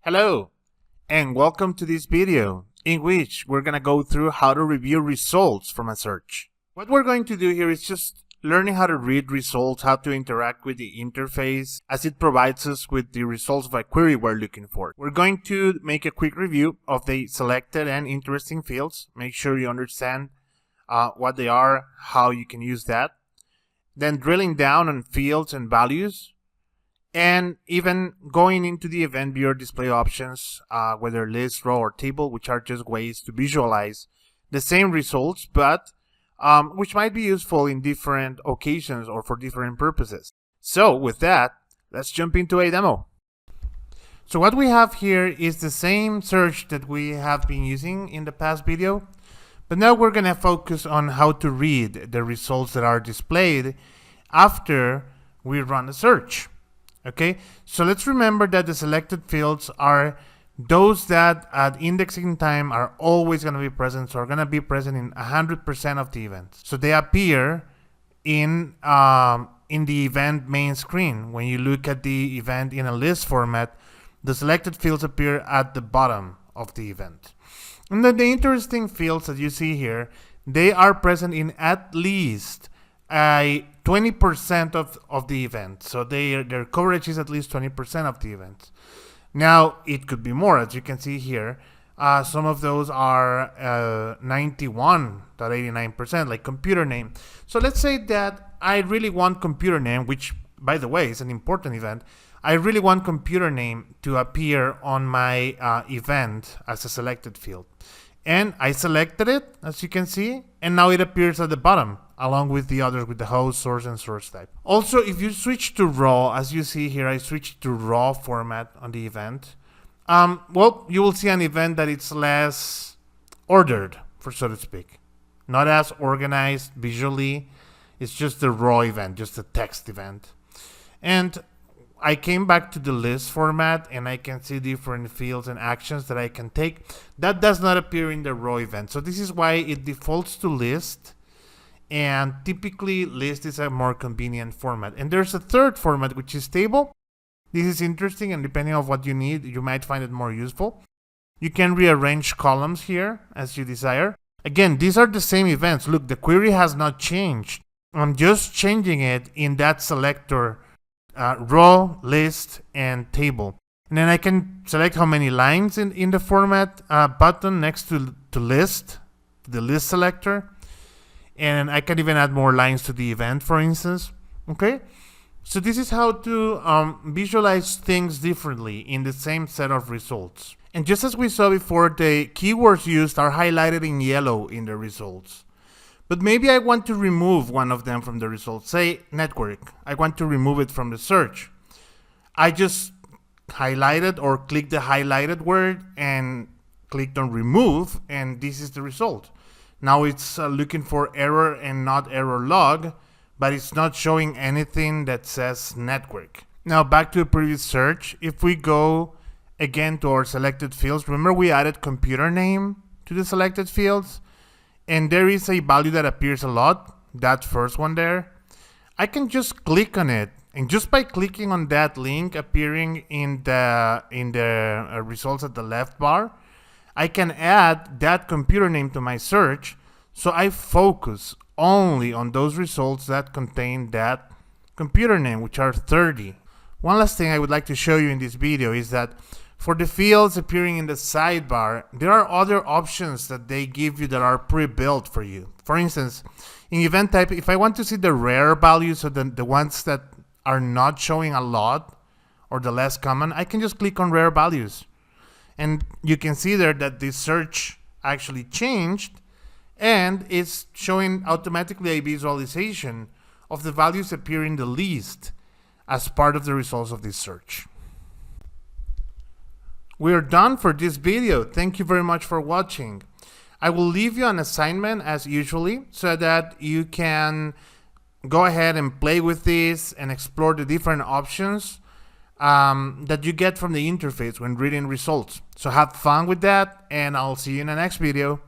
Hello, and welcome to this video, in which we're going to go through how to review results from a search. What we're going to do here is just learning how to read results, how to interact with the interface as it provides us with the results of a query we're looking for. We're going to make a quick review of the selected and interesting fields. Make sure you understand what they are, how you can use that. Then drilling down on fields and values, and even going into the event viewer display options, whether list, row, or table, which are just ways to visualize the same results, but which might be useful in different occasions or for different purposes. So with that, let's jump into a demo. So what we have here is the same search that we have been using in the past video, but now we're going to focus on how to read the results that are displayed after we run a search. Okay, so let's remember that the selected fields are those that at indexing time are always going to be present, so are going to be present in 100% of the events. So they appear in the event main screen. When you look at the event in a list format, the selected fields appear at the bottom of the event. And then the interesting fields that you see here, they are present in at least 20% of the event. So their coverage is at least 20% of the event. Now, it could be more, as you can see here. Some of those are 91.89%, like computer name. So let's say that I really want computer name, which, by the way, is an important event. I really want computer name to appear on my event as a selected field. And I selected it, as you can see, and now it appears at the bottom, along with the others with the host, source, and source type. Also, if you switch to raw, as you see here, I switched to raw format on the event. Well, you will see an event that it's less ordered, for so to speak. Not as organized visually. It's just the raw event, just a text event. And I came back to the list format and I can see different fields and actions that I can take. That does not appear in the raw event. So this is why it defaults to list. And typically list is a more convenient format. And there's a third format, which is table. This is interesting, and depending on what you need, you might find it more useful. You can rearrange columns here as you desire. Again, these are the same events. Look, the query has not changed. I'm just changing it in that selector, row, list, and table. And then I can select how many lines in the format button next to list, the list selector. And I can even add more lines to the event, for instance. Okay, so this is how to visualize things differently in the same set of results. And just as we saw before, the keywords used are highlighted in yellow in the results. But maybe I want to remove one of them from the results. Say network. I want to remove it from the search. I just highlighted or clicked the highlighted word and clicked on remove, and this is the result. Now it's looking for error and not error log, but it's not showing anything that says network. Now back to the previous search. If we go again to our selected fields, remember we added computer name to the selected fields, and there is a value that appears a lot, that first one there. I can just click on it, and just by clicking on that link appearing in the results at the left bar, I can add that computer name to my search, so I focus only on those results that contain that computer name, which are 30. One last thing I would like to show you in this video is that for the fields appearing in the sidebar, there are other options that they give you that are pre-built for you. For instance, in event type, if I want to see the rare values, so the ones that are not showing a lot or the less common, I can just click on rare values. And you can see there that the search actually changed, and it's showing automatically a visualization of the values appearing the least as part of the results of this search. We are done for this video. Thank you very much for watching. I will leave you an assignment as usually so that you can go ahead and play with this and explore the different options that you get from the interface when reading results. So have fun with that, and I'll see you in the next video.